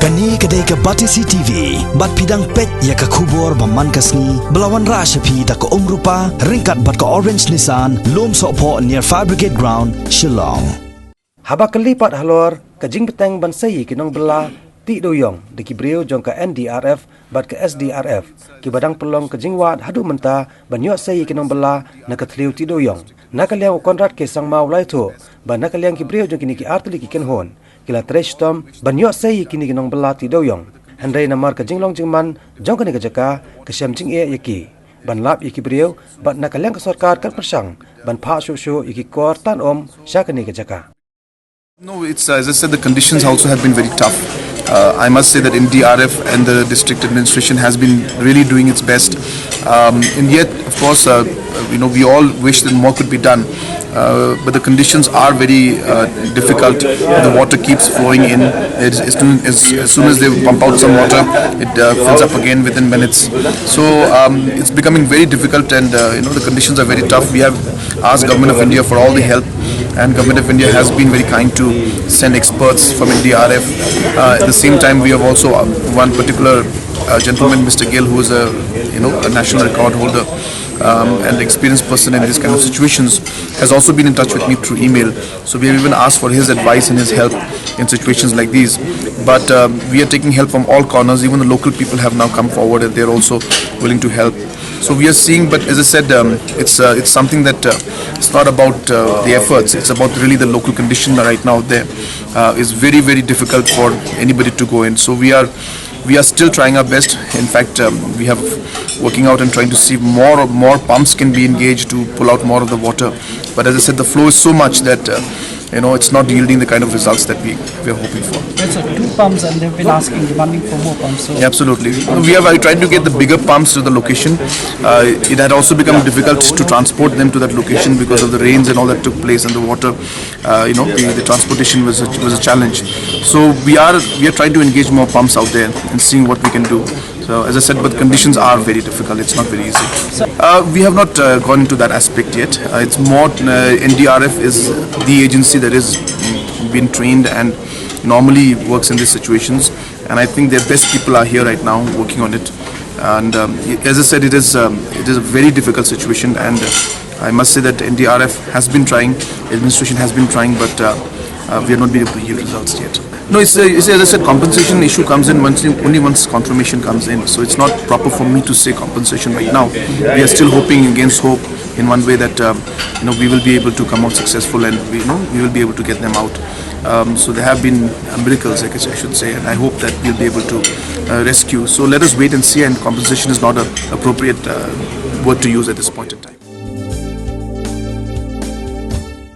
Kani kadai ke Batisi TV, bat pidang pet ya ke kubur baman kasni, belawan rashapi tak ke rupa, ringkat bat ke Orange Nissan, lom sokpo near Fire Brigade Ground, Shillong. Haba kelipat halor, kajing petang bansai kinong bela, ti doyong, di kibriu jong ke NDRF, bat ke SDRF, ki badang pelong kajing wat hadu menta, banyok sai kinong bela, na ketliu ti doyong. Nakaliang konrad ke sang mau lai tu, ban nakaliang kibriu jong kini ki artili ki kenhon. Kila tresh tom banyo sei kini kinong bela ti doyong handai namar ka jinglong jingman jong kani ka jaka ka syam jing e yaki ban lap yaki brieu bat nakaliang ka sarkar kan persang ban pha shu yaki kor tan om sha kani ka jaka. No, it's as I said, the conditions also have been very tough. I must say that NDRF and the district administration has been really doing its best, and yet, of course, we all wish that more could be done. But the conditions are very difficult. The water keeps flowing in. As soon as they pump out some water, it fills up again within minutes. So it's becoming very difficult, and the conditions are very tough. We have asked Government of India for all the help, and Government of India has been very kind to send experts from NDRF. At the same time, we have also one particular gentleman, Mr. Gill, who is a national record holder and experienced person in these kind of situations, has also been in touch with me through email. So we have even asked for his advice and his help in situations like these. But we are taking help from all corners. Even the local people have now come forward and they are also willing to help. So we are seeing, but as I said, it's something that it's not about the efforts. It's about really the local condition right now. There is very, very difficult for anybody to go in. So we are still trying our best. In fact, we have working out and trying to see more pumps can be engaged to pull out more of the water. But as I said, the flow is so much that it's not yielding the kind of results that we are hoping for. That's 2 pumps, and they've been demanding for more pumps. So absolutely, we have tried to get the bigger pumps to the location. It had also become difficult to transport them to that location because of the rains and all that took place, and the water. The transportation was a challenge. So we are trying to engage more pumps out there and seeing what we can do. So as I said, but conditions are very difficult. It's not very easy. We have not gone into that aspect yet. It's more NDRF is the agency that is been trained and normally works in these situations. And I think their best people are here right now working on it. And as I said, it is a very difficult situation. And I must say that NDRF has been trying, administration has been trying, but we have not been able to yield results yet. No, it's as I said, compensation issue comes in only once confirmation comes in. So it's not proper for me to say compensation right now. We are still hoping against hope in one way that we will be able to come out successful, and we will be able to get them out. So there have been miracles, I guess I should say, and I hope that we'll be able to rescue. So let us wait and see, and compensation is not an appropriate word to use at this point in time.